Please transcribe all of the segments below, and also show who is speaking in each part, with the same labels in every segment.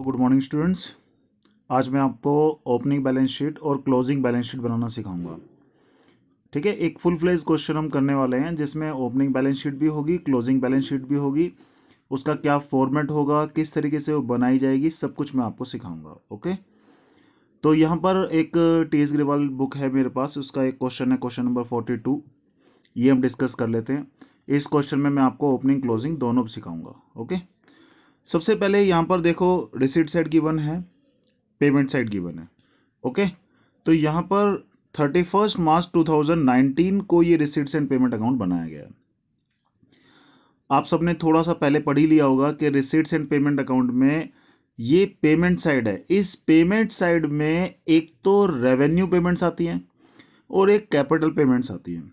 Speaker 1: Good morning students. आज मैं आपको ओपनिंग बैलेंस शीट और क्लोजिंग बैलेंस शीट बनाना सिखाऊंगा। ठीक है, एक फुल फ्लेज क्वेश्चन हम करने वाले हैं जिसमें ओपनिंग बैलेंस शीट भी होगी, क्लोजिंग बैलेंस शीट भी होगी। उसका क्या फॉर्मेट होगा, किस तरीके से वो बनाई जाएगी, सब कुछ मैं आपको सिखाऊंगा। ओके, तो यहाँ पर एक टी.एस. ग्रेवाल बुक है मेरे पास, उसका एक क्वेश्चन है, क्वेश्चन नंबर 42। ये हम डिस्कस कर लेते हैं। इस क्वेश्चन में मैं आपको ओपनिंग क्लोजिंग दोनों सिखाऊंगा। ओके, सबसे पहले यहाँ पर देखो, रिसीट साइड गिवन है, पेमेंट साइड गिवन है। ओके, तो यहाँ पर 31 मार्च 2019 को ये रिसीट्स एंड पेमेंट अकाउंट बनाया गया है। आप सबने थोड़ा सा पहले पढ़ ही लिया होगा कि रिसीट्स एंड पेमेंट अकाउंट में ये पेमेंट साइड है। इस पेमेंट साइड में एक तो रेवेन्यू पेमेंट्स आती हैं और एक कैपिटल पेमेंट्स आती हैं।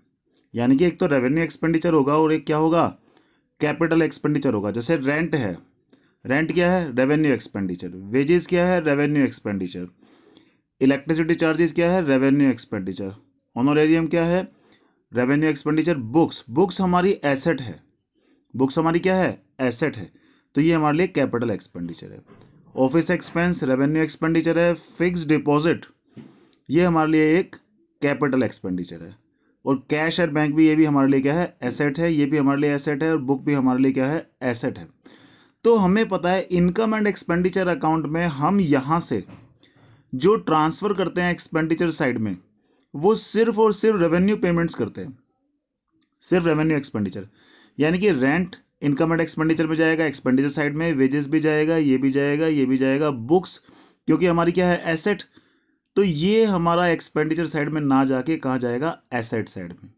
Speaker 1: यानी कि एक तो रेवेन्यू एक्सपेंडिचर होगा और एक क्या होगा, कैपिटल एक्सपेंडिचर होगा। जैसे रेंट है, रेंट क्या है, रेवेन्यू एक्सपेंडिचर। वेजेस क्या है, रेवेन्यू एक्सपेंडिचर। इलेक्ट्रिसिटी चार्जेस क्या है, रेवेन्यू एक्सपेंडिचर। ऑनोरेरियम क्या है, रेवेन्यू एक्सपेंडिचर। बुक्स, बुक्स हमारी एसेट है, बुक्स हमारी क्या है, एसेट है, तो ये हमारे लिए कैपिटल एक्सपेंडिचर है। ऑफिस एक्सपेंस रेवेन्यू एक्सपेंडिचर है। फिक्स डिपॉजिट ये हमारे लिए एक कैपिटल एक्सपेंडिचर है। और कैश एट बैंक भी, ये भी हमारे लिए क्या है, एसेट है। ये भी हमारे लिए एसेट है और बुक भी हमारे लिए क्या है, एसेट है। तो हमें पता है इनकम एंड एक्सपेंडिचर अकाउंट में हम यहां से जो ट्रांसफर करते हैं एक्सपेंडिचर साइड में, वो सिर्फ और सिर्फ रेवेन्यू पेमेंट्स करते हैं, सिर्फ रेवेन्यू एक्सपेंडिचर। यानी कि रेंट इनकम एंड एक्सपेंडिचर में जाएगा, एक्सपेंडिचर साइड में वेजेस भी जाएगा, ये भी जाएगा, ये भी जाएगा। बुक्स क्योंकि हमारी क्या है, एसेट, तो ये हमारा एक्सपेंडिचर साइड में ना जाके कहाँ जाएगा, एसेट साइड में।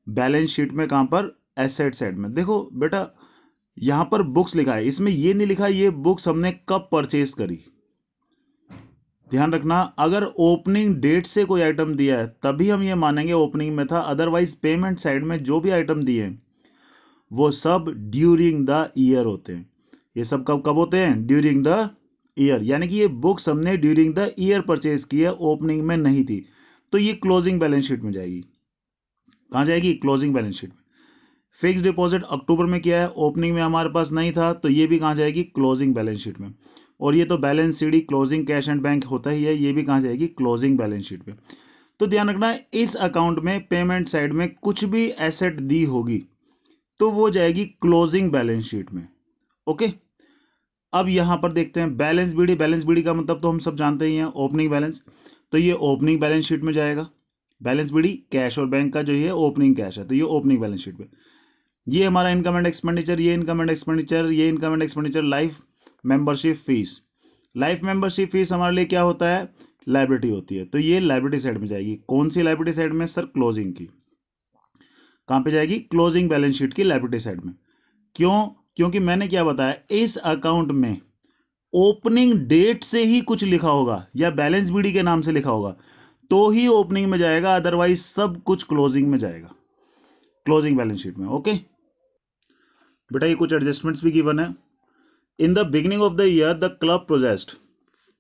Speaker 1: बैलेंस शीट में कहां पर, एसेट साइड में। देखो बेटा, यहां पर बुक्स लिखा है, इसमें ये नहीं लिखा ये बुक्स हमने कब परचेज करी। ध्यान रखना, अगर ओपनिंग डेट से कोई आइटम दिया है तभी हम ये मानेंगे ओपनिंग में था। अदरवाइज पेमेंट साइड में जो भी आइटम दिए हैं वो सब ड्यूरिंग द ईयर होते हैं। ये सब कब कब होते हैं, ड्यूरिंग द ईयर। यानी कि ये बुक्स हमने ड्यूरिंग द ईयर परचेज की है, ओपनिंग में नहीं थी, तो ये क्लोजिंग बैलेंस शीट में जाएगी। कहां जाएगी, क्लोजिंग बैलेंस शीट में। फिक्स डिपॉजिट अक्टूबर में किया है, ओपनिंग में हमारे पास नहीं था, तो ये भी कहां जाएगी, क्लोजिंग बैलेंस शीट में। और ये तो balance CD closing cash and bank होता ही है, ये भी कहां जाएगी, क्लोजिंग बैलेंस शीट में। तो ध्यान रखना, इस अकाउंट में पेमेंट साइड में कुछ भी एसेट दी होगी तो वो जाएगी क्लोजिंग बैलेंस शीट में। ओके, अब यहां पर देखते हैं बैलेंस बीडी। बैलेंस बीडी का मतलब तो हम सब जानते ही हैं, ओपनिंग बैलेंस। तो ये ओपनिंग बैलेंस शीट में जाएगा। बैलेंस बीडी कैश और बैंक का जो ये ओपनिंग कैश है, तो ये ओपनिंग बैलेंस शीट में। ये हमारा इनकम एंड एक्सपेंडिचर, ये इनकम एंड एक्सपेंडिचर, ये income and expenditure. Life membership fees, life membership fees हमारे लिए क्या होता है, लायबिलिटी होती है, तो ये लायबिलिटी साइड में जाएगी। कौन सी लायबिलिटी साइड में, सर, क्लोजिंग की। कहां पे जाएगी, क्लोजिंग बैलेंस शीट की लायबिलिटी साइड में। क्यों, क्योंकि मैंने क्या बताया, इस अकाउंट में ओपनिंग डेट से ही कुछ लिखा होगा या बैलेंस बीडी के नाम से लिखा होगा तो ही ओपनिंग में जाएगा, अदरवाइज सब कुछ क्लोजिंग में जाएगा, क्लोजिंग बैलेंस शीट में। ओके बेटा, ये कुछ एडजस्टमेंट्स भी गिवन है। In the beginning of the year the club projects,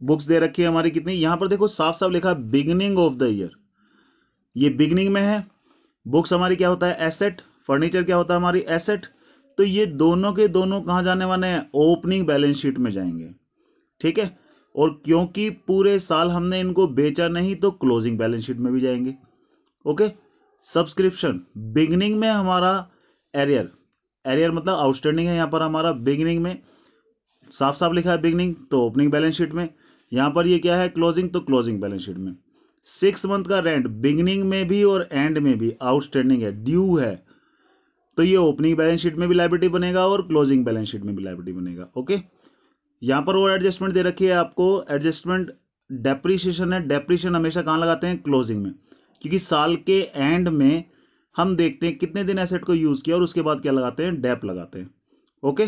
Speaker 1: books दे रखी है हमारी कितनी, यहां पर देखो साफ साफ लिखा बिगिनिंग ऑफ द ईयर, ये बिगिनिंग में है। बुक्स हमारी क्या होता है, एसेट। फर्नीचर क्या होता है, हमारी एसेट। तो ये दोनों के दोनों कहां जाने वाले हैं, ओपनिंग बैलेंस शीट में जाएंगे। ठीक है, और क्योंकि पूरे साल हमने इनको बेचा नहीं तो क्लोजिंग बैलेंस शीट में भी जाएंगे। ओके, सब्सक्रिप्शन बिगिनिंग में हमारा एरियर, एरियर मतलब आउटस्टैंडिंग है, यहां पर हमारा बिगिनिंग में साफ साफ लिखा है बिगिनिंग, तो ओपनिंग बैलेंस शीट में। यहां पर ये क्या है, क्लोजिंग, तो क्लोजिंग बैलेंस शीट में। 6 मंथ का रेंट बिगिनिंग में भी और एंड में भी आउटस्टैंडिंग है, ड्यू है, तो ये ओपनिंग बैलेंस शीट में भी लायबिलिटी बनेगा और क्लोजिंग बैलेंस शीट में भी लायबिलिटी बनेगा। ओके, यहां पर और एडजस्टमेंट दे रखी है आपको, एडजस्टमेंट डेप्रीशिएशन है। डेप्रीशिएशन हमेशा कहां लगाते हैं, क्लोजिंग में, क्योंकि साल के एंड में हम देखते हैं कितने दिन एसेट को यूज किया और उसके बाद क्या लगाते हैं, डेप लगाते हैं। ओके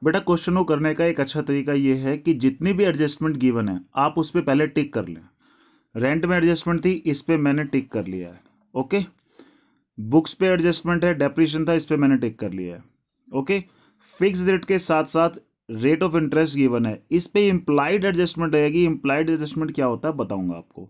Speaker 1: बेटा, क्वेश्चन को करने का एक अच्छा तरीका यह है कि जितनी भी एडजस्टमेंट गिवन है आप उस पर पहले टिक कर लें। रेंट में एडजस्टमेंट थी, इस पे मैंने टिक कर लिया है। ओके, बुक्स पे एडजस्टमेंट है, डेप्रीशिएशन था, इस पे मैंने टिक कर लिया है। ओके, फिक्स रेट के साथ साथ रेट ऑफ इंटरेस्ट गिवन है, इस पे इंप्लाइड एडजस्टमेंट रहेगी। इंप्लाइड एडजस्टमेंट क्या होता है बताऊंगा आपको।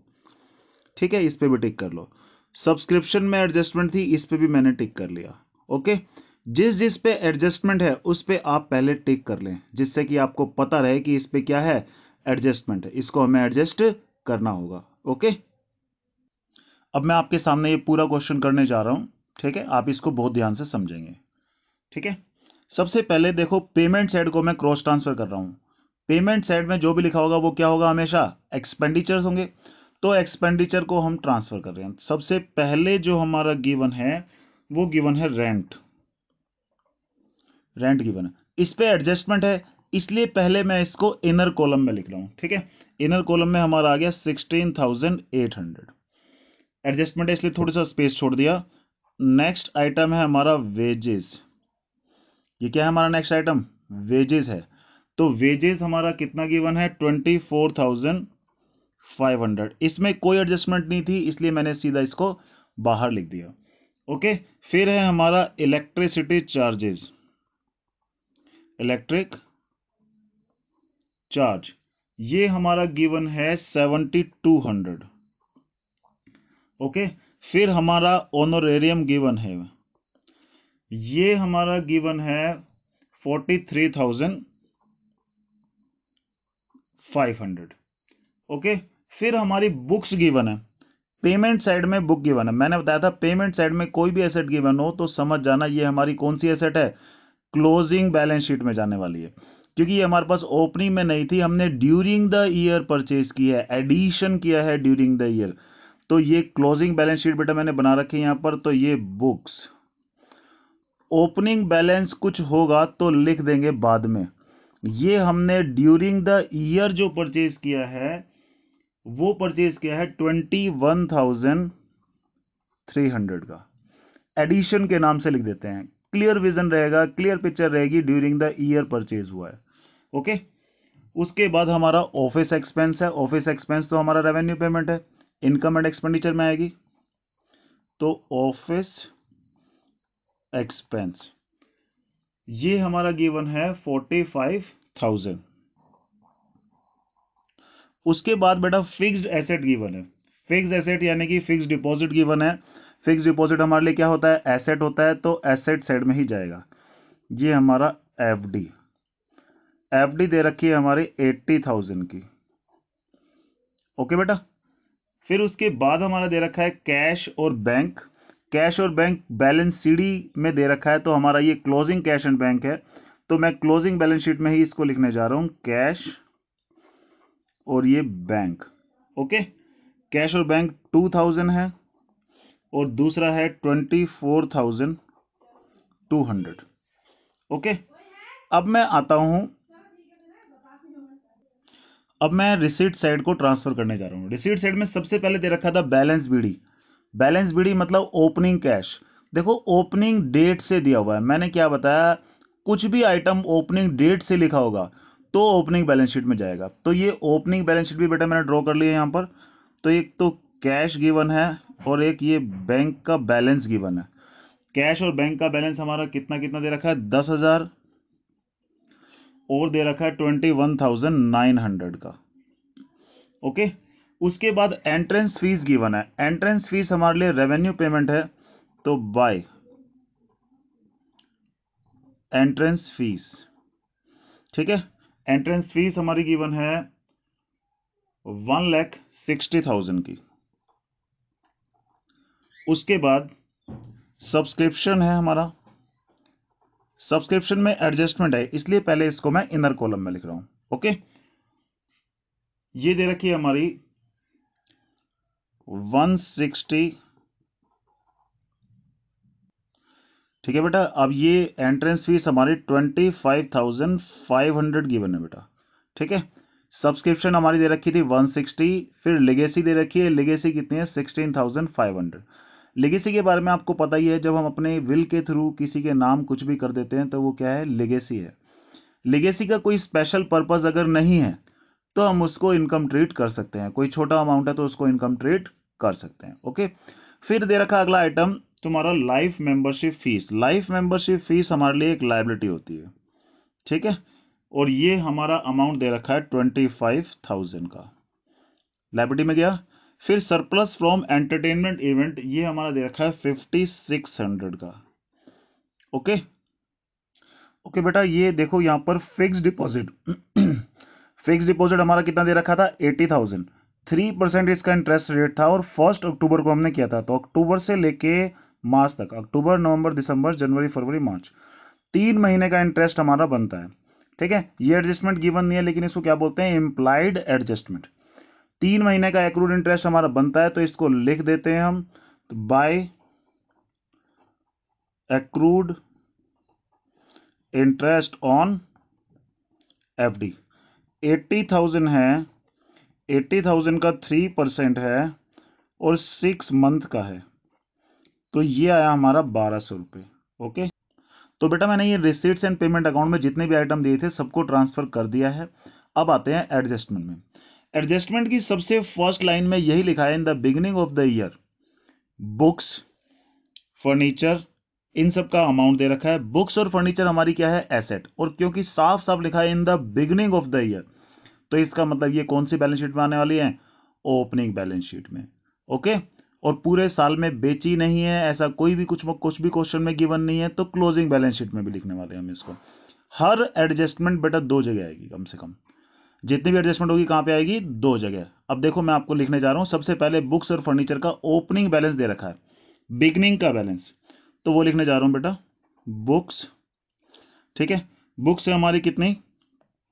Speaker 1: ठीक है, इस पे भी टिक कर लो। सब्सक्रिप्शन में एडजस्टमेंट थी, इस पे भी मैंने टिक कर लिया। ओके, जिस जिस पे एडजस्टमेंट है उस पे आप पहले टिक कर लें, जिससे कि आपको पता रहे कि इस पे क्या है, एडजस्टमेंट है, इसको हमें एडजस्ट करना होगा। ओके, अब मैं आपके सामने ये पूरा क्वेश्चन करने जा रहा हूं, ठीक है, आप इसको बहुत ध्यान से समझेंगे। ठीक है, सबसे पहले देखो, पेमेंट साइड को मैं क्रॉस ट्रांसफर कर रहा हूं। पेमेंट साइड में जो भी लिखा होगा वो क्या होगा, हमेशा एक्सपेंडिचर्स होंगे। तो एक्सपेंडिचर को हम ट्रांसफर कर रहे हैं। सबसे पहले जो हमारा गिवन है वो गिवन है रेंट। रेंट गिवन है, इस पे एडजस्टमेंट है, इसलिए पहले मैं इसको इनर कॉलम में लिख रहा हूं। ठीक है, इनर कॉलम में हमारा आ गया 16,800। एडजस्टमेंट है इसलिए थोड़ा सा स्पेस छोड़ दिया। नेक्स्ट आइटम है हमारा वेजेस। ये क्या है हमारा नेक्स्ट आइटम, वेजेस है। तो वेजेस हमारा कितना गिवन है, 24,500। इसमें कोई एडजस्टमेंट नहीं थी, इसलिए मैंने सीधा इसको बाहर लिख दिया। ओके, फिर है हमारा इलेक्ट्रिसिटी चार्जेस, इलेक्ट्रिक चार्ज, ये हमारा गिवन है 7,200। ओके, फिर हमारा ऑनोरेरियम गिवन है, ये हमारा गिवन है 43,500। ओके, फिर हमारी बुक्स गिवन है, पेमेंट साइड में बुक गिवन है। मैंने बताया था पेमेंट साइड में कोई भी एसेट गिवन हो तो समझ जाना ये हमारी कौन सी एसेट है, क्लोजिंग बैलेंस शीट में जाने वाली है, क्योंकि ये हमारे पास ओपनिंग में नहीं थी, हमने ड्यूरिंग द ईयर परचेज किया है, एडिशन किया है ड्यूरिंग द ईयर। तो ये क्लोजिंग बैलेंस शीट बेटा मैंने बना रखी है यहां पर। तो ये बुक्स, ओपनिंग बैलेंस कुछ होगा तो लिख देंगे बाद में। ये हमने ड्यूरिंग द ईयर जो परचेज किया है वो परचेज किया है 21,300 का, एडिशन के नाम से लिख देते हैं। क्लियर विजन रहेगा, क्लियर पिक्चर रहेगी, ड्यूरिंग द ईयर परचेज हुआ है। ओके, उसके बाद हमारा ऑफिस एक्सपेंस है। ऑफिस एक्सपेंस तो हमारा रेवेन्यू पेमेंट है, इनकम एंड एक्सपेंडिचर में आएगी। तो ऑफिस एक्सपेंस ये हमारा गिवन है 45,000। उसके बाद बेटा फिक्स्ड एसेट गिवन है। फिक्स्ड एसेट यानी कि फिक्स्ड डिपॉजिट गिवन है। फिक्स्ड डिपॉजिट हमारे लिए क्या होता है, एसेट होता है, तो एसेट साइड में ही जाएगा। ये हमारा एफडी, एफडी दे रखी है हमारी 80,000 की। ओके बेटा, फिर उसके बाद हमारा दे रखा है कैश और बैंक। कैश और बैंक बैलेंस सीडी में दे रखा है, तो हमारा ये क्लोजिंग कैश एंड बैंक है। तो मैं क्लोजिंग बैलेंस शीट में ही इसको लिखने जा रहा हूं, कैश और ये बैंक। ओके, कैश और बैंक 2,000 है और दूसरा है 24,200। ओके, अब मैं आता हूं, अब मैं रिसीट साइड को ट्रांसफर करने जा रहा हूं। रिसीट साइड में सबसे पहले दे रखा था बैलेंस बीडी। बैलेंस बीडी मतलब ओपनिंग कैश। देखो ओपनिंग डेट से दिया हुआ है, मैंने क्या बताया, कुछ भी आइटम ओपनिंग डेट से लिखा होगा तो ओपनिंग बैलेंस शीट में जाएगा। तो ये ओपनिंग बैलेंस शीट भी बेटा मैंने ड्रॉ कर लिया यहां पर। तो एक तो कैश गिवन है और एक ये बैंक का बैलेंस गिवन है। कैश और बैंक का बैलेंस हमारा कितना कितना दे रखा है, 10,000 और दे रखा है 21,900 का। ओके, उसके बाद एंट्रेंस फीस गिवन है। एंट्रेंस फीस हमारे लिए रेवेन्यू पेमेंट है, तो बाय एंट्रेंस फीस। ठीक है, एंट्रेंस फीस हमारी गिवन है 1,60,000 की। उसके बाद सब्सक्रिप्शन है हमारा, सब्सक्रिप्शन में एडजस्टमेंट है, इसलिए पहले इसको मैं इनर कॉलम में लिख रहा हूं। ओके, ये दे रखी है हमारी 160। ठीक है बेटा, अब ये एंट्रेंस फीस हमारी 25,500 गिवन है बेटा। ठीक है, सब्सक्रिप्शन हमारी दे रखी थी 160, फिर लेगेसी दे रखी है, लेगेसी कितनी है 16,500। लेगेसी के बारे में आपको पता ही है, जब हम अपने विल के थ्रू किसी के नाम कुछ भी कर देते हैं तो वो क्या है, लेगेसी है। लेगेसी का कोई स्पेशल पर्पस अगर नहीं है तो हम उसको इनकम ट्रीट कर सकते हैं, कोई छोटा अमाउंट है तो उसको इनकम ट्रीट कर सकते हैं। ओके, फिर दे रखा अगला आइटम तुम्हारा life membership fees. Life membership fees हमारे लिए एक लायबिलिटी होती है। ठीक है, और ये हमारा अमाउंट दे रखा है 25,000 का, लायबिलिटी में गया। फिर सरप्लस फ्रॉम एंटरटेनमेंट इवेंट, ये हमारा दे रखा है 5,600 का। ओके ओके बेटा, ये देखो यहाँ पर फिक्स डिपॉजिट फिक्स डिपॉजिट हमारा कितना दे रखा था 80,000, 3% इसका इंटरेस्ट रेट था और 1 अक्टूबर को हमने किया था। तो अक्टूबर से लेके मार्च तक, अक्टूबर नवंबर दिसंबर जनवरी फरवरी मार्च, 3 महीने का इंटरेस्ट हमारा बनता है। ठीक है, ये एडजस्टमेंट गिवन नहीं है लेकिन इसको क्या बोलते हैं, इम्प्लाइड एडजस्टमेंट। 3 महीने का एक्रूड इंटरेस्ट हमारा बनता है तो इसको लिख देते हैं हम, तो by accrued interest on FD. 80,000 है, 80,000 का 3% है और 6 मंथ का है, तो ये आया हमारा 1200 रुपये। ओके, तो बेटा मैंने ये रिसीट्स एंड पेमेंट अकाउंट में जितने भी आइटम दिए थे सबको ट्रांसफर कर दिया है। अब आते हैं एडजस्टमेंट में। एडजस्टमेंट की सबसे फर्स्ट लाइन में यही लिखा है, in the beginning of the year books furniture इन सब का अमाउंट दे रखा है। बुक्स और फर्नीचर हमारी क्या है, एसेट, और क्योंकि साफ साफ लिखा है in the beginning of the year, तो इसका मतलब ये कौन सी बैलेंस शीट में आने वाली है, ओपनिंग बैलेंस शीट में। ओके, और पूरे साल में बेची नहीं है ऐसा कोई भी कुछ भी क्वेश्चन में गिवन नहीं है, तो क्लोजिंग बैलेंस शीट में भी लिखने वाले हैं हम इसको। हर एडजस्टमेंट बेटा 2 जगह आएगी कम से कम, जितनी भी एडजस्टमेंट होगी कहां पे आएगी, 2 जगह। अब देखो मैं आपको लिखने जा रहा हूं, सबसे पहले बुक्स और फर्नीचर का ओपनिंग बैलेंस दे रखा है, बिगनिंग का बैलेंस, तो वो लिखने जा रहा हूं बेटा, बुक्स। ठीक है, बुक्स है हमारी कितनी,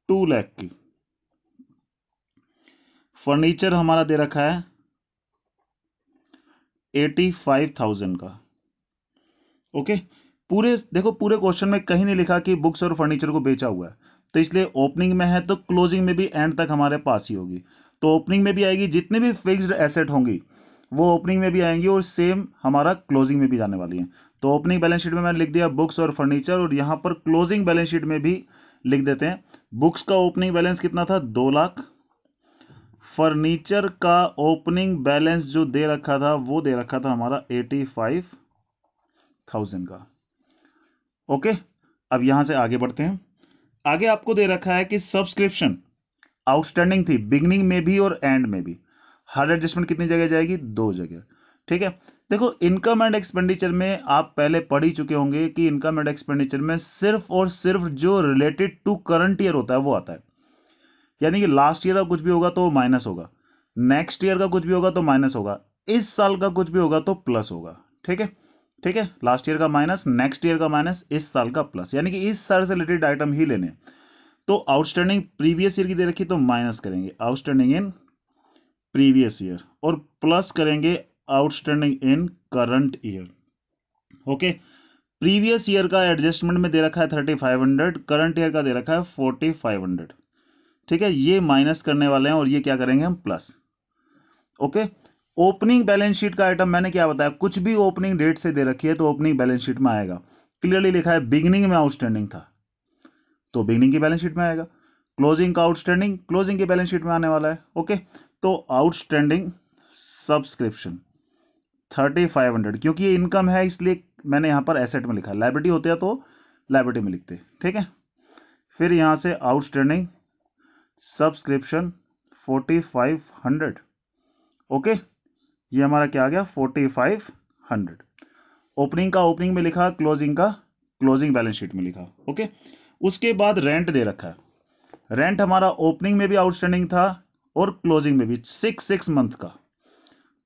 Speaker 1: 2 लाख की। फर्नीचर हमारा दे रखा है 85,000 का। ओके, पूरे देखो पूरे क्वेश्चन में कहीं नहीं लिखा कि बुक्स और फर्नीचर को बेचा हुआ है, तो इसलिए ओपनिंग में है तो क्लोजिंग में भी एंड तक हमारे पास ही होगी। तो ओपनिंग में भी आएगी, जितनी भी फिक्स्ड एसेट होंगी वो ओपनिंग में भी आएंगी और सेम हमारा क्लोजिंग में भी जाने वाली है। तो ओपनिंग बैलेंस शीट में मैंने लिख दिया बुक्स और फर्नीचर, और यहां पर क्लोजिंग बैलेंस शीट में भी लिख देते हैं। बुक्स का ओपनिंग बैलेंस कितना था, 2 लाख। फर्नीचर का ओपनिंग बैलेंस जो दे रखा था वो दे रखा था हमारा 85,000 का। ओके, अब यहां से आगे बढ़ते हैं। आगे आपको दे रखा है कि सब्सक्रिप्शन आउटस्टैंडिंग थी बिगनिंग में भी और एंड में भी। हर एडजस्टमेंट कितनी जगह जाएगी, 2 जगह। ठीक है, देखो इनकम एंड एक्सपेंडिचर में आप पहले पढ़ ही चुके होंगे कि इनकम एंड एक्सपेंडिचर में सिर्फ और सिर्फ जो रिलेटेड टू करंट ईयर होता है वो आता है। यानी कि लास्ट ईयर का कुछ भी होगा तो माइनस होगा, नेक्स्ट ईयर का कुछ भी होगा तो माइनस होगा, इस साल का कुछ भी होगा तो प्लस होगा। ठीक है, ठीक है, लास्ट ईयर का माइनस, नेक्स्ट ईयर का माइनस, इस साल का प्लस, यानी कि इस साल से रिलेटेड आइटम ही लेने। तो आउटस्टैंडिंग प्रीवियस ईयर की दे रखी तो माइनस करेंगे आउटस्टैंडिंग इन प्रीवियस ईयर, और प्लस करेंगे outstanding in current year. Okay, previous year का एडजस्टमेंट में दे रखा है 3500, करंट ईयर का दे रखा है 4500। ठीक है, ये माइनस करने वाले हैं और ये क्या करेंगे हम, plus. Okay, opening balance sheet का आइटम मैंने क्या बताया, कुछ भी ओपनिंग डेट से दे रखी है तो ओपनिंग बैलेंस शीट में आएगा। क्लियरली लिखा है बिगिनिंग में आउटस्टैंडिंग था तो बिगिनिंग की बैलेंस शीट में आएगा, क्लोजिंग का आउटस्टैंडिंग क्लोजिंग की बैलेंस शीट में आने वाला है। ओके, तो आउटस्टैंडिंग सब्सक्रिप्शन 3500, क्योंकि ये इनकम है इसलिए मैंने यहां पर एसेट में लिखा, लायबिलिटी होते हैं तो लायबिलिटी में लिखते। ठीक है, फिर यहां से आउटस्टैंडिंग सब्सक्रिप्शन 4500। ओके, ये हमारा क्या आ गया, 4500। ओपनिंग का ओपनिंग में लिखा, क्लोजिंग का क्लोजिंग बैलेंस शीट में लिखा। ओके, उसके बाद रेंट दे रखा है। रेंट हमारा ओपनिंग में भी आउटस्टैंडिंग था और क्लोजिंग में भी 6 मंथ का।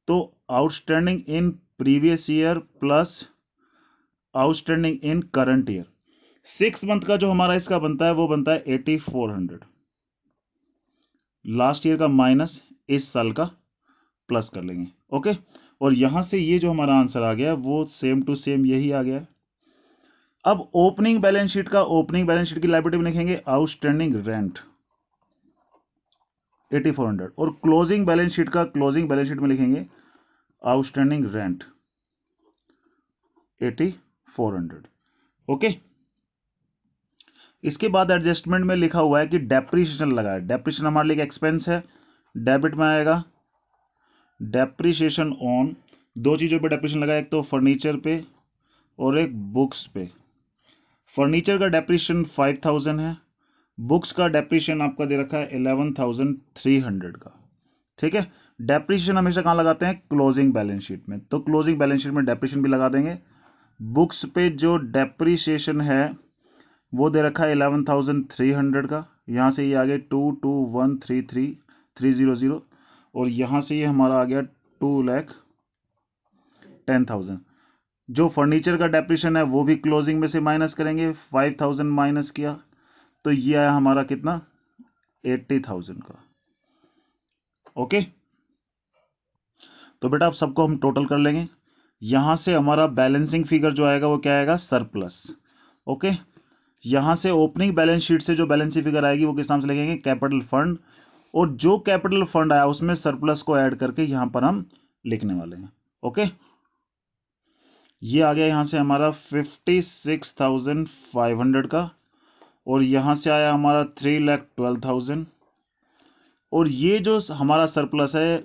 Speaker 1: तो outstanding in previous year plus outstanding in current year, 6 month का जो हमारा इसका बनता है वो बनता है 8400, लास्ट ईयर का माइनस इस साल का प्लस कर लेंगे। ओके, और यहां से ये जो हमारा आंसर आ गया वो सेम टू सेम यही आ गया है। अब ओपनिंग बैलेंस शीट का ओपनिंग बैलेंस शीट की लायबिलिटी में लिखेंगे आउटस्टैंडिंग रेंट 8400, और क्लोजिंग बैलेंस शीट का क्लोजिंग बैलेंस शीट में लिखेंगे आउटस्टैंडिंग रेंट 8400। ओके, इसके बाद एडजस्टमेंट में लिखा हुआ है कि डेप्रीशिएशन लगा है। डेप्रीशिएशन हमारे लिए एक्सपेंस है, डेबिट में आएगा। डेप्रीशिएशन ऑन, दो चीजों पे डेप्रीशिएशन लगा है, एक तो फर्नीचर पे और एक बुक्स पे। फर्नीचर का डेप्रीशिएशन 5000 है, बुक्स का डेप्रीशिएशन आपका दे रखा है 11,300 का। ठीक है, डेप्रीशिएशन हमेशा कहां लगाते हैं, क्लोजिंग बैलेंस शीट में, तो क्लोजिंग बैलेंस शीट में डेप्रीशिएशन भी लगा देंगे। बुक्स पे जो डेप्रीशिएशन है वो दे रखा है 11,300 का, यहाँ से ये आ गया 22133,300 और यहाँ से ये हमारा आ गया 2,10,000। जो फर्नीचर का डेप्रीशिएशन है वो भी क्लोजिंग में से माइनस करेंगे, 5,000 माइनस किया तो ये आया हमारा कितना 80,000 का। ओके, तो बेटा अब सबको हम टोटल कर लेंगे। यहां से हमारा बैलेंसिंग फिगर जो आएगा वो क्या आएगा सरप्लस। ओके, यहां से ओपनिंग बैलेंस शीट से जो बैलेंसिंग फिगर आएगी वो किस नाम से लिखेंगे कैपिटल फंड, और जो कैपिटल फंड आया उसमें सरप्लस को ऐड करके यहां पर हम लिखने वाले हैं। ओके, ये आ गया यहां से हमारा 56,500 का, और यहां से आया हमारा 3,12,000, और ये जो हमारा सरप्लस है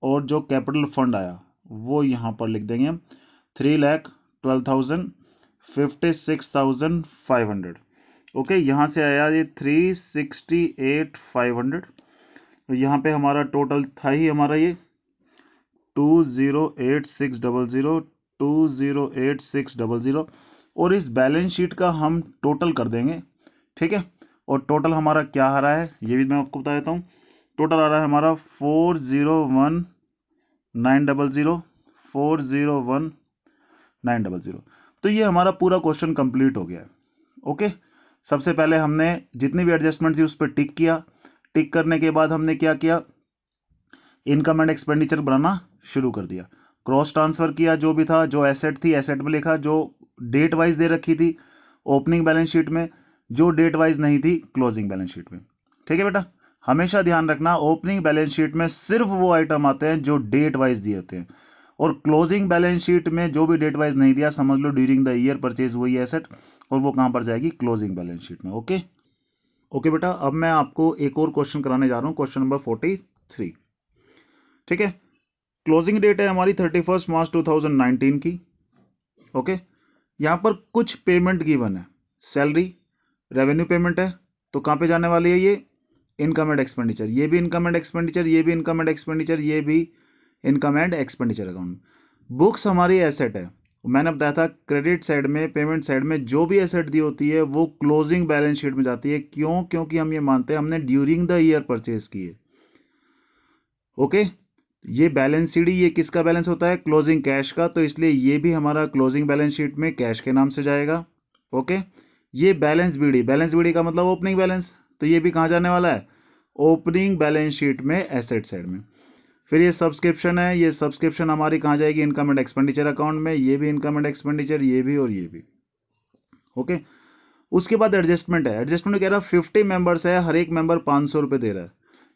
Speaker 1: और जो कैपिटल फंड आया वो यहाँ पर लिख देंगे हम 3,12,000, 56,500। ओके, यहाँ से आया ये 368,500, तो यहाँ पे हमारा टोटल था ही हमारा ये 208600, 208600, और इस बैलेंस शीट का हम टोटल कर देंगे। ठीक है, और टोटल हमारा क्या आ रहा है ये भी मैं आपको बता देता हूँ। टोटल आ रहा है हमारा 401,900, 401,900। तो ये हमारा पूरा क्वेश्चन कंप्लीट हो गया है। ओके, सबसे पहले हमने जितनी भी एडजस्टमेंट थी उस पर टिक किया। टिक करने के बाद हमने क्या किया, इनकम एंड एक्सपेंडिचर बनाना शुरू कर दिया। क्रॉस ट्रांसफर किया, जो भी था, जो एसेट थी एसेट में लिखा, जो डेट वाइज दे रखी थी ओपनिंग बैलेंस शीट में, जो डेट वाइज नहीं थी क्लोजिंग बैलेंस शीट में। ठीक है बेटा, हमेशा ध्यान रखना ओपनिंग बैलेंस शीट में सिर्फ वो आइटम आते हैं जो डेट वाइज दिए होते हैं, और क्लोजिंग बैलेंस शीट में जो भी डेट वाइज नहीं दिया समझ लो ड्यूरिंग द ईयर परचेज हुई एसेट, और वो कहां पर जाएगी क्लोजिंग बैलेंस शीट में। ओके ओके बेटा, अब मैं आपको एक और क्वेश्चन कराने जा रहा हूं, क्वेश्चन नंबर 43। ठीक है, क्लोजिंग डेट है हमारी 31 मार्च 2019 की। ओके, यहां पर कुछ पेमेंट गिवन है, सैलरी, रेवेन्यू पेमेंट है, तो कहां पे जाने वाली है ये इनकम एंड एक्सपेंडिचर, ये भी इनकम एंड एक्सपेंडिचर, ये भी इनकम एंड एक्सपेंडिचर, ये भी income and expenditure account. Books हमारी एसेट है, मैंने बताया था क्रेडिट साइड में पेमेंट साइड में जो भी एसेट दी होती है वो क्लोजिंग बैलेंस शीट में जाती है। क्यों? क्योंकि हम ये मानते हैं हमने ड्यूरिंग द ईयर परचेज की है। ओके, ये बैलेंस शीट ये किसका बैलेंस होता है क्लोजिंग कैश का, तो इसलिए ये भी हमारा क्लोजिंग बैलेंस शीट में कैश के नाम से जाएगा। ओके, ये बैलेंस बीडी का मतलब ओपनिंग बैलेंस, तो ये भी कहाँ जाने वाला है ओपनिंग बैलेंस शीट में एसेट साइड में। फिर ये सब्सक्रिप्शन है, ये सब्सक्रिप्शन हमारी कहाँ जाएगी इनकम एंड एक्सपेंडिचर अकाउंट में, ये भी इनकम एंड एक्सपेंडिचर, ये भी और ये भी। ओके, उसके बाद एडजस्टमेंट है, एडजस्टमेंट में कह रहा है 50 मेंबर्स है, हर एक मेंबर 500 रुपये दे रहा है,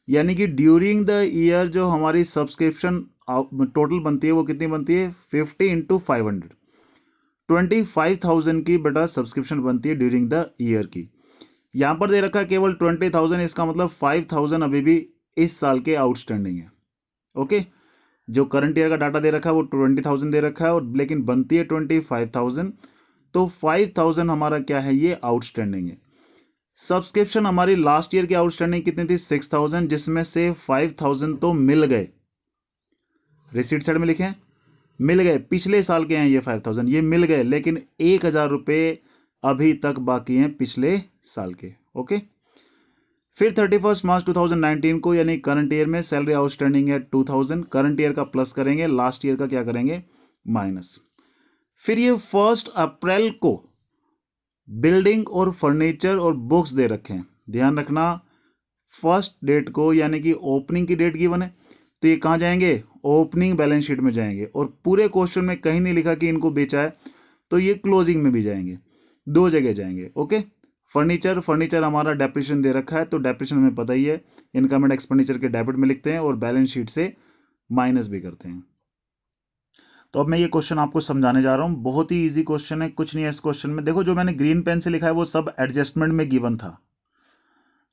Speaker 1: यानी कि ड्यूरिंग द ईयर जो हमारी सब्सक्रिप्शन टोटल बनती है वो कितनी बनती है 50 इंटू 500, 25,000 की बेटा सब्सक्रिप्शन बनती है ड्यूरिंग द ईयर की। यहां पर दे रखा है केवल 20,000, इसका मतलब 5,000 अभी भी इस साल के आउटस्टैंडिंग है। ओके, जो करंट ईयर का डाटा दे रखा है वो 20,000 दे रखा है, और लेकिन बनती है 25,000, तो 5,000 हमारा क्या है ये आउटस्टैंडिंग है। सब्सक्रिप्शन हमारी लास्ट ईयर की आउटस्टैंडिंग कितनी थी 6,000, जिसमें से 5,000 तो मिल गए, रिसीट साइड में लिखे मिल गए, पिछले साल के हैं ये 5,000, ये मिल गए, लेकिन 1,000 रुपये अभी तक बाकी हैं पिछले साल के। ओके, फिर 31 मार्च 2019 को यानी करंट ईयर में सैलरी आउटस्टैंडिंग है 2,000, करंट ईयर का प्लस करेंगे, लास्ट ईयर का क्या करेंगे माइनस। फिर ये 1 अप्रैल को बिल्डिंग और फर्नीचर और बुक्स दे रखे हैं, ध्यान रखना फर्स्ट डेट को यानी कि ओपनिंग की डेट गिवन है, तो ये कहां जाएंगे ओपनिंग बैलेंस शीट में जाएंगे, और पूरे क्वेश्चन में कहीं नहीं लिखा कि इनको बेचा है, तो ये क्लोजिंग में भी जाएंगे, दो जगह जाएंगे। ओके, फर्नीचर हमारा डेप्रिशिएशन दे रखा है, तो डेप्रिशिएशन हमें पता ही है, इनकम एंड एक्सपेंडिचर के डेबिट में लिखते हैं और बैलेंस शीट से माइनस भी करते हैं। तो अब मैं ये क्वेश्चन आपको समझाने जा रहा हूं, बहुत ही इजी क्वेश्चन है, कुछ नहीं है इस क्वेश्चन में। देखो जो मैंने ग्रीन पेन से लिखा है वो सब एडजस्टमेंट में गिवन था,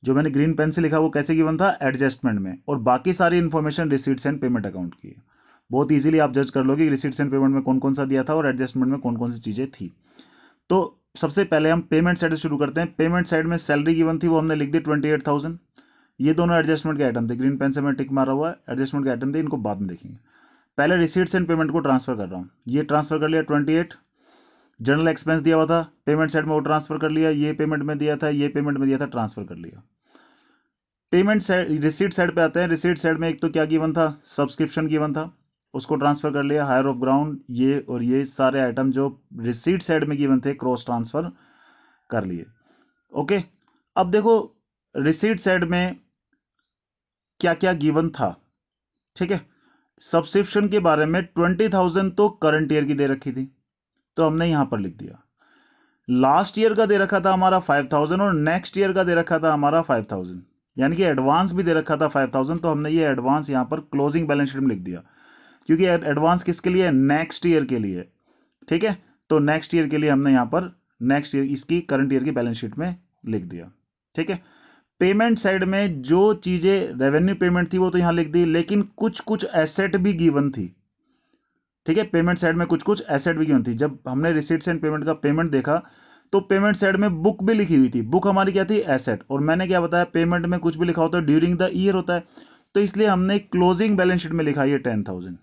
Speaker 1: जो मैंने ग्रीन पेन से लिखा वो कैसे गिवन था एडजस्टमेंट में, और बाकी सारी information receipts and payment account की है। बहुत इजीली आप जज कर लोगे रिसीट्स एंड पेमेंट में कौन कौन सा दिया था और एडजस्टमेंट में कौन कौन सी चीजें थी। तो सबसे पहले हम पेमेंट साइड से शुरू करते हैं। पेमेंट साइड में सैलरी गिवन थी, वो हमने लिख दी 28,000। ये दोनों एडजस्टमेंट के आइटम थे, ग्रीन पेन से मैं टिक मारा हुआ है, एडजस्टमेंट के आइटम थे, इनको बाद में देखेंगे। पहले रिसीट्स एंड पेमेंट को ट्रांसफर कर रहा हूँ, ये ट्रांसफर कर लिया 28, जनरल एक्सपेंस दिया हुआ था, पेमेंट साइड में वो ट्रांसफर कर लिया, ये पेमेंट में दिया था, ये पेमेंट में दिया था, ट्रांसफर कर लिया। पेमेंट साइड रिसीट साइड पे आते हैं। रिसीट साइड में एक तो क्या गिवन था, सब्सक्रिप्शन गिवन था, उसको ट्रांसफर कर लिया। हायर ऑफ ग्राउंड ये और ये सारे आइटम जो रिसीट साइड में गिवन थे क्रॉस ट्रांसफर कर लिए। ओके, अब देखो रिसीट साइड में क्या क्या गिवन था। ठीक है, सब्सक्रिप्शन के बारे में 20,000 तो करंट ईयर की दे रखी थी, तो हमने यहां पर लिख दिया। लास्ट ईयर का दे रखा था हमारा 5,000 और नेक्स्ट ईयर का दे रखा था हमारा 5,000, यानी कि एडवांस भी दे रखा था 5,000, तो हमने ये एडवांस यहां पर क्लोजिंग बैलेंस शीट में लिख दिया, क्योंकि एडवांस किसके लिए, नेक्स्ट ईयर के लिए। ठीक है, तो नेक्स्ट ईयर के लिए हमने यहां पर नेक्स्ट ईयर इसकी करंट ईयर की बैलेंस शीट में लिख दिया। ठीक है, पेमेंट साइड में जो चीजें रेवेन्यू पेमेंट थी वो तो यहां लिख दी, लेकिन कुछ कुछ एसेट भी गिवन थी। ठीक है, पेमेंट साइड में कुछ कुछ एसेट भी गिवन थी। जब हमने रिसीट्स एंड पेमेंट का पेमेंट देखा तो पेमेंट साइड में बुक भी लिखी हुई थी। बुक हमारी क्या थी, एसेट, और मैंने क्या बताया, पेमेंट में कुछ भी लिखा होता है ड्यूरिंग द ईयर होता है, तो इसलिए हमने क्लोजिंग बैलेंस शीट में लिखा ये 10,000।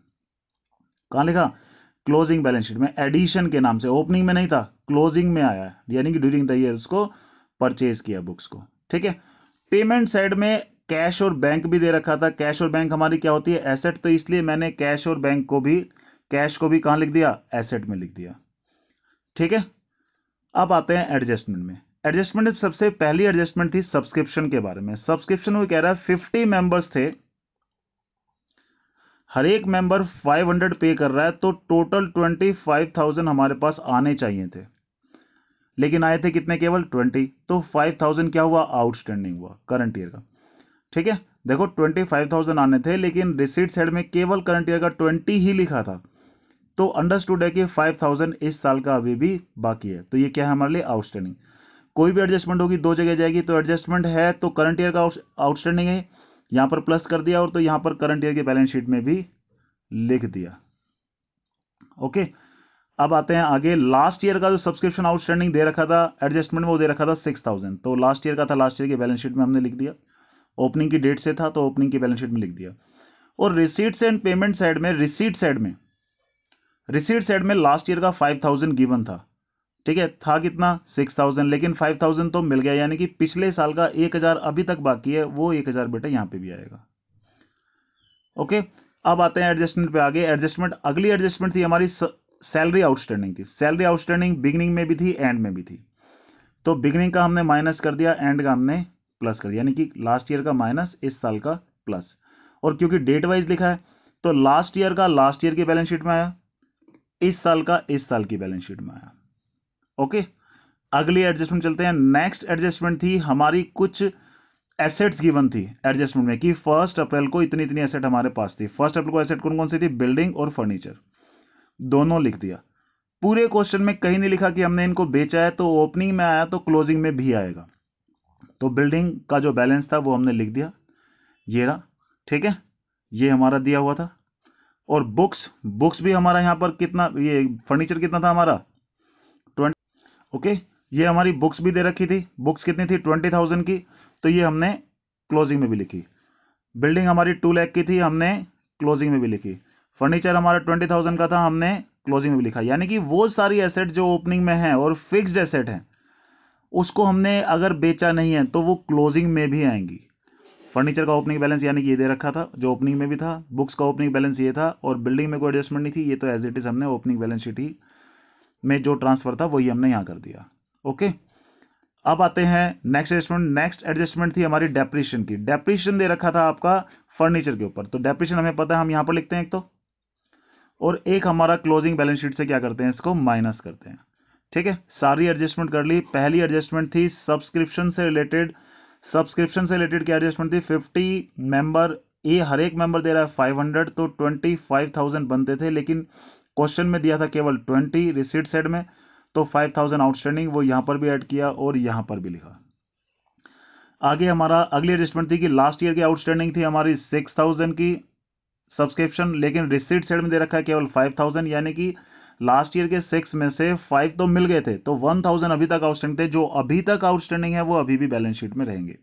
Speaker 1: कहां लिखा, क्लोजिंग बैलेंस शीट में, एडिशन के नाम से, ओपनिंग में नहीं था, क्लोजिंग में आया, यानी कि ड्यूरिंग द ईयर उसको परचेज किया बुक्स को। ठीक है, पेमेंट साइड में कैश और बैंक भी दे रखा था। कैश और बैंक हमारी क्या होती है, एसेट, तो इसलिए मैंने कैश और बैंक को भी, कैश को भी कहां लिख दिया, एसेट में लिख दिया। ठीक है, अब आते हैं एडजस्टमेंट में। एडजस्टमेंट में सबसे पहली एडजस्टमेंट थी सब्सक्रिप्शन के बारे में। सब्सक्रिप्शन वो कह रहा है 50 मेंबर्स थे, हर एक मेंबर 500 पे कर रहा है, तो टोटल 25,000 हमारे पास आने चाहिए थे, लेकिन आए थे कितने, केवल 20, तो 5,000 क्या हुआ, आउटस्टैंडिंग हुआ करंट ईयर का। ठीक है, देखो 25,000 आने थे, लेकिन रिसीट साइड में केवल करंट ईयर का 20 ही लिखा था, तो अंडरस्टूड है कि 5,000 इस साल का अभी भी बाकी है, तो ये क्या है हमारे लिए, आउटस्टैंडिंग। कोई भी एडजस्टमेंट होगी दो जगह जाएगी, तो एडजस्टमेंट है तो करंट ईयर का आउटस्टैंडिंग है, यहां पर प्लस कर दिया, और तो यहां पर करंट ईयर के बैलेंस शीट में भी लिख दिया। ओके, अब आते हैं आगे। लास्ट ईयर का जो सब्सक्रिप्शन आउटस्टैंडिंग दे रखा था एडजस्टमेंट में, वो दे रखा था 6,000, तो लास्ट ईयर का था, लास्ट ईयर के बैलेंस शीट में हमने लिख दिया। ओपनिंग की डेट से था तो ओपनिंग की बैलेंस शीट में लिख दिया। और रिसीट्स एंड पेमेंट साइड में, रिसीट साइड में लास्ट ईयर का 5,000 गिवन था। ठीक है, था कितना, 6,000, लेकिन 5,000 तो मिल गया, यानी कि पिछले साल का 1,000 अभी तक बाकी है, वो 1,000 बेटा यहां पे भी आएगा। ओके, अब आते हैं एडजस्टमेंट पे आगे। एडजस्टमेंट, अगली एडजस्टमेंट थी हमारी सैलरी आउटस्टैंडिंग की। सैलरी आउटस्टैंडिंग बिगिनिंग में भी थी, एंड में भी थी, तो बिगिनिंग का हमने माइनस कर दिया, एंड का हमने प्लस कर दिया, यानी कि लास्ट ईयर का माइनस, इस साल का प्लस। और क्योंकि डेट वाइज लिखा है, तो लास्ट ईयर का लास्ट ईयर की बैलेंस शीट में आया, इस साल का इस साल की बैलेंस शीट में आया। ओके, अगली एडजस्टमेंट चलते हैं। नेक्स्ट एडजस्टमेंट थी हमारी, कुछ एसेट्स गिवन थी एडजस्टमेंट में कि 1 अप्रैल को इतनी इतनी एसेट हमारे पास थी। 1 अप्रैल को एसेट कौन कौन सी थी, बिल्डिंग और फर्नीचर, दोनों लिख दिया। पूरे क्वेश्चन में कहीं नहीं लिखा कि हमने इनको बेचा है, तो ओपनिंग में आया तो क्लोजिंग में भी आएगा, तो बिल्डिंग का जो बैलेंस था वो हमने लिख दिया, ये रहा। ठीक है, ये हमारा दिया हुआ था। और बुक्स, बुक्स भी हमारा यहां पर कितना, ये फर्नीचर कितना था हमारा, 20। ओके, ये हमारी बुक्स भी दे रखी थी, बुक्स कितनी थी, 20,000 की, तो ये हमने क्लोजिंग में भी लिखी। बिल्डिंग हमारी 2 लाख की थी, हमने क्लोजिंग में भी लिखी। फर्नीचर हमारा 20,000 का था, हमने क्लोजिंग में भी लिखा। यानी कि वो सारी एसेट जो ओपनिंग में है और फिक्स्ड एसेट है, उसको हमने अगर बेचा नहीं है तो वो क्लोजिंग में भी आएंगी। फर्नीचर का ओपनिंग बैलेंस यानी कि ये दे रखा था, जो ओपनिंग में भी था। बुक्स का ओपनिंग बैलेंस ये था, और बिल्डिंग में कोई एडजस्टमेंट नहीं थी, ये तो एज इट इज हमने ओपनिंग बैलेंस शीट ही में जो ट्रांसफर था वही हमने यहां कर दिया। ओके, अब आते हैं नेक्स्ट एडजस्टमेंट। नेक्स्ट एडजस्टमेंट थी हमारी डेप्रिशिएशन की। डेप्रिशिएशन दे रखा था आपका फर्नीचर के ऊपर, तो डेप्रिशिएशन हमें पता है, हम यहां पर लिखते हैं एक तो, और एक हमारा क्लोजिंग बैलेंस शीट से क्या करते हैं, इसको माइनस करते हैं। ठीक है, सारी एडजस्टमेंट कर ली। पहली एडजस्टमेंट थी सब्सक्रिप्शन से रिलेटेड। सब्सक्रिप्शन से रिलेटेड क्या एडजस्टमेंट थी, 50 मेंबर, ये हर एक मेंबर दे रहा है 500, तो 25,000 बनते थे, लेकिन क्वेश्चन में दिया था केवल 20 रिसीट साइड में, तो 5,000 आउटस्टैंडिंग, वो यहां पर भी ऐड किया और यहां पर भी लिखा। आगे हमारा अगली एडजस्टमेंट थी कि लास्ट ईयर की आउटस्टैंडिंग थी हमारी 6,000 की सब्सक्रिप्शन, लेकिन रिसीट साइड में दे रखा है केवल 5,000, यानी कि लास्ट ईयर के 6 में से 5 तो मिल गए थे, तो 1,000 अभी तक आउटस्टैंडिंग थे, जो अभी तक आउटस्टैंडिंग है वो अभी भी बैलेंस शीट में रहेंगे।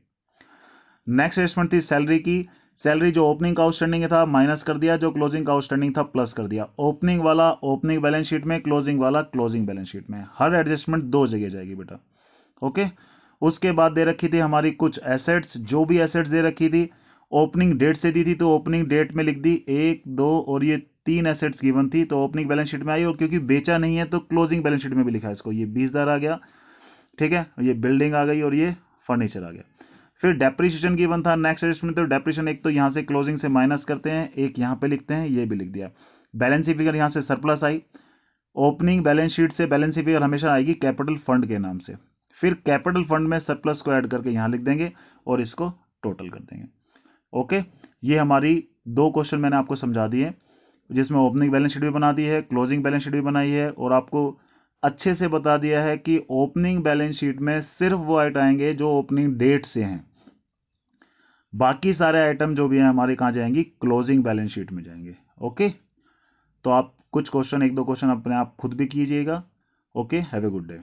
Speaker 1: नेक्स्ट एडजस्टमेंट थी सैलरी की, सैलरी जो ओपनिंग का आउटस्टैंडिंग था माइनस कर दिया, जो क्लोजिंग का आउटस्टैंडिंग था प्लस कर दिया। ओपनिंग वाला ओपनिंग बैलेंस शीट में, क्लोजिंग वाला क्लोजिंग बैलेंस शीट में। हर एडजस्टमेंट दो जगह जाएगी बेटा। ओके। उसके बाद दे रखी थी हमारी कुछ एसेट्स, जो भी एसेट्स दे रखी थी ओपनिंग डेट से दी थी, तो ओपनिंग डेट में लिख दी 1, 2 और ये 3 एसेट्स गिवन थी, तो ओपनिंग बैलेंस शीट में आई। और क्योंकि बेचा नहीं है तो क्लोजिंग बैलेंस शीट में भी लिखा है इसको। ये 20,000 आ गया, ठीक है, ये बिल्डिंग आ गई और ये फर्नीचर आ गया। फिर डेप्रिसिएशन गिवन था नेक्स्ट एडजस्टमेंट, तो डेप्रिसिएशन एक तो यहाँ से क्लोजिंग से माइनस करते हैं, एक यहाँ पे लिखते हैं, ये भी लिख दिया। बैलेंस शीट फिगर यहाँ से सरप्लस आई। ओपनिंग बैलेंस शीट से बैलेंस शीट फिगर हमेशा आएगी कैपिटल फंड के नाम से। फिर कैपिटल फंड में सरप्लस को ऐड करके यहाँ लिख देंगे और इसको टोटल कर देंगे। ओके। ये हमारी दो क्वेश्चन मैंने आपको समझा दिए, जिसमें ओपनिंग बैलेंस शीट भी बना दी है, क्लोजिंग बैलेंस शीट भी बनाई है, और आपको अच्छे से बता दिया है कि ओपनिंग बैलेंस शीट में सिर्फ वो आइटम आएंगे जो ओपनिंग डेट से हैं। बाकी सारे आइटम जो भी हैं हमारे कहाँ जाएंगी, क्लोजिंग बैलेंस शीट में जाएंगे। ओके। तो आप कुछ क्वेश्चन, एक दो क्वेश्चन अपने आप खुद भी कीजिएगा। Okay, have a good day.